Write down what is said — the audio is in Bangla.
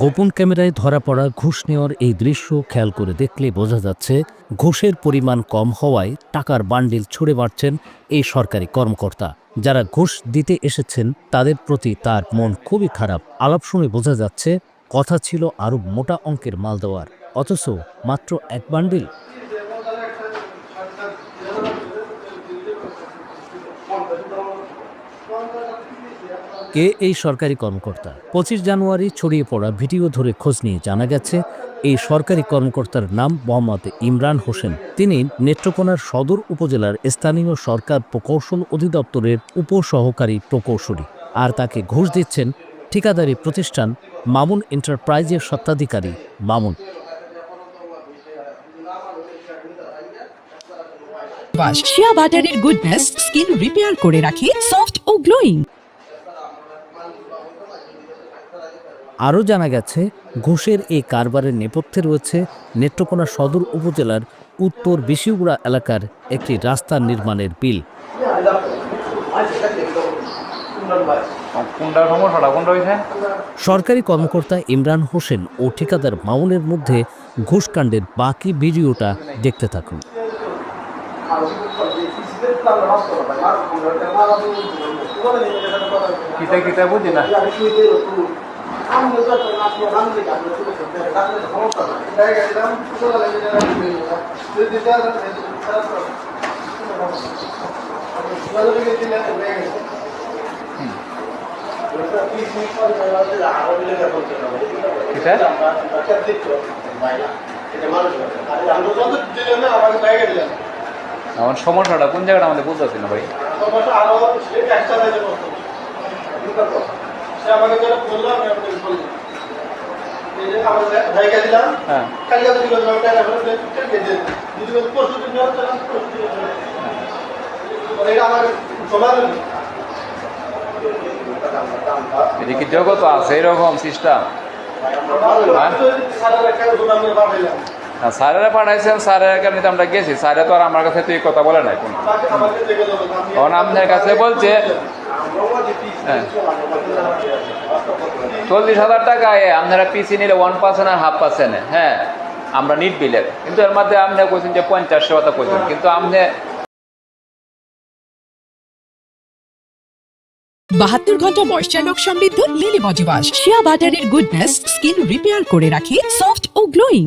গোপন ক্যামেরায় ধরা পড়া ঘুষ নেওয়ার এই দৃশ্য খেয়াল করে দেখলে বোঝা যাচ্ছে ঘুষের পরিমাণ কম হওয়ায় টাকার বান্ডিল ছুঁড়ে মারছেন এই সরকারি কর্মকর্তা। যারা ঘুষ দিতে এসেছেন তাদের প্রতি তার মন খুবই খারাপ। আলাপ শুনে বোঝা যাচ্ছে কথা ছিল আরও মোটা অঙ্কের মাল দেওয়ার, অথচ মাত্র এক বান্ডিল। কে এই সরকারি কর্মকর্তা? 25 জানুয়ারি ছড়িয়ে পড়া ভিডিও ধরে খোঁজ নিয়ে জানা গেছে এই সরকারি কর্মকর্তার নাম মোহাম্মদ ইমরান হোসেন। তিনি নেত্রকোনার সদর উপজেলার স্থানীয় সরকার প্রকৌশল অধিদপ্তরের উপসহকারী প্রকৌশলী। আর তাকে ঘুষ দিচ্ছেন ঠিকাদারি প্রতিষ্ঠান মামুন এন্টারপ্রাইজের স্বত্বাধিকারী মামুন। শিয়া বাটারের গুডনেস স্কিন রিপেয়ার করে রাখে সফট ও গ্লোয়িং। আরও জানা গেছে ঘুষের এই কারবারের নেপথ্যে রয়েছে নেত্রকোনা সদর উপজেলার উত্তর বিশিউড়া এলাকার একটি রাস্তা নির্মাণের বিল। সরকারি কর্মকর্তা ইমরান হোসেন ও ঠিকাদার মামুনের মধ্যে ঘুষকাণ্ডের বাকি ভিডিওটা দেখতে থাকুন। আমার সমস্যাটা কোন জায়গাটা আমাদের বুঝতেছি না ভাই। কি জগৎ আছে এরকম সিস্টেম? স্যারেরা পাঠাইছেন, স্যারের কারণে আমরা গেছি। স্যারে তো আর আমার কাছে তুই কথা বলে নাই কোনো। তখন আপনার কাছে বলছে 40,000 টাকায় আপনারা পিসি নিলে 1% আর 1/2%। হ্যাঁ, আমরা নিট বিলের, কিন্তু এর মধ্যে আপনি কইছেন যে 50 কথা কইছেন, কিন্তু আপনি 72 ঘন্টা ময়েশ্চার লক সমৃদ্ধ লিলি বডি ওয়াশ। শিয়া বাটারের গুডনেস স্কিন রিপেয়ার করে রাখে সফট ও গ্লোয়িং।